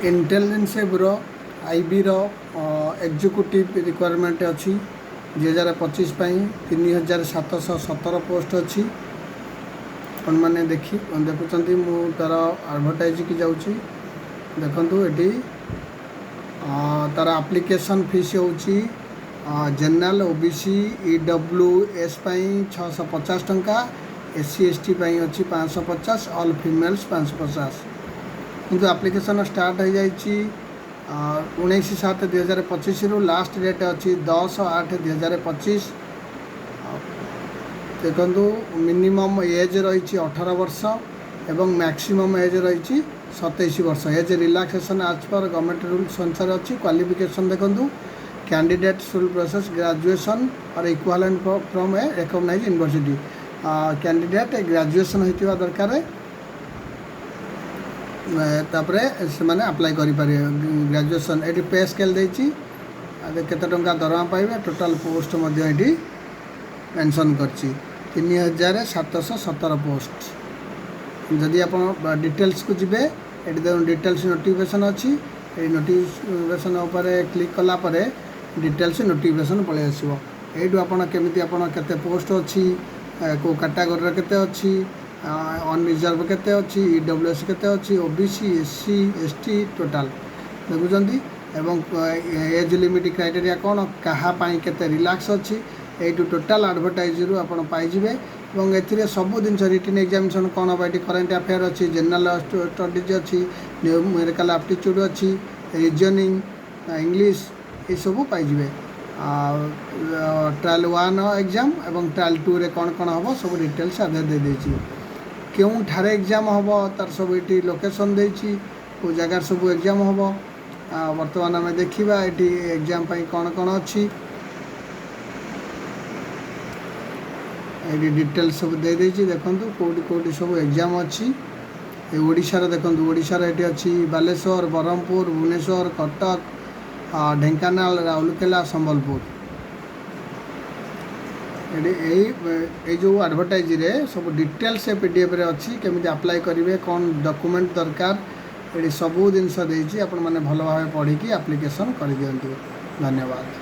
Intelligence bureau IB executive requirement अच्छी 2025 3717 post अच्छी अपन मैंने देखुं मु तार एडवर्टाइज की जाऊँगी देखु ये तार एप्लिकेशन फीस होची जनरल ओबीसी ईडब्ल्यूएस 650 टंका एससी एसटी अच्छी 550 ऑल फीमेल्स 550 किंतु एप्लिकेशन स्टार्ट हो जाइए 19/7/2025 रु लास्ट डेट अच्छी 10/8/2025 देखु मिनिमम एज रही 18 वर्ष एवं मैक्सिमम एज रही 27 वर्ष एज रिलैक्सेशन आज पर गवर्नमेंट रूल्स अनुसार अच्छी क्वालिफिकेशन देखु कैंडिडेट शुड प्रोसेस ग्रेजुएशन और equivalent from a recognised university candidate graduation होता दरकार तापरे से माने अप्लाई करि पारे ग्रेजुएशन एटी पे स्केल देछि केते टंका दरमा पाइबे टोटल पोस्ट मध्ये एटी मेंशन करछि 3717 पोस्ट जदि आपण डिटेल्स को जिबे एटी देखो डिटेल्स नोटिफिकेशन अछि ए नोटिफिकेशन ऊपर क्लिक कला परे डिटेल्स नोटिफिकेशन पळे आसीबो एटू आपण केमिति आपण केते पोस्ट अछि को कैटेगरी रे केते अछि अनरिजर्व केते अच्छी ईडब्ल्यूएस केते अच्छी ओबीसी एससी एसटी टोटाल देखुंती एवं एज लिमिट क्राइटेरिया कौन कहाँ केते रिलैक्स अच्छी यू टोटाल एडवर्टाइज रु आपण पाइबे और ए सब जिन रिटन एग्जामिनेशन कौन हम ये करेन्ट अफेयर अच्छी जनरल स्टडीज अच्छी न्यूमेरिकल एप्टीट्यूड अच्छी रीजनिंग इंग्लिश ये सब पाइबे ट्रायल 1 एग्जाम और ट्रायल 2 रे कौन कौन हम सब डिटेल्स आगे दे देछि क्यों ठारे एग्जाम हम तार सब ये लोकेशन देछि को जगह सब एग्जाम हम वर्तमान आम देखा ये एग्जाम कौन कौन अच्छी ये डिटेल्स सब दे देछि देखंतु कोडी कोडी सब एग्जाम अच्छी ओडिशार देखंतु ओडिशार ये अच्छी बालेश्वर ब्रह्मपुर भुवनेश्वर कटक ढेंकानाल राउरकेला संबलपुर ये जो एडवर्टाइज रे सब डिटेल्स पीडीएफ रे अच्छी केमिति अप्लाई करेंगे कौन डॉक्यूमेंट दरकार ये सब जिनस देछि आपण माने भल भाव पढ़ी एप्लिकेशन कर दियंतु। धन्यवाद।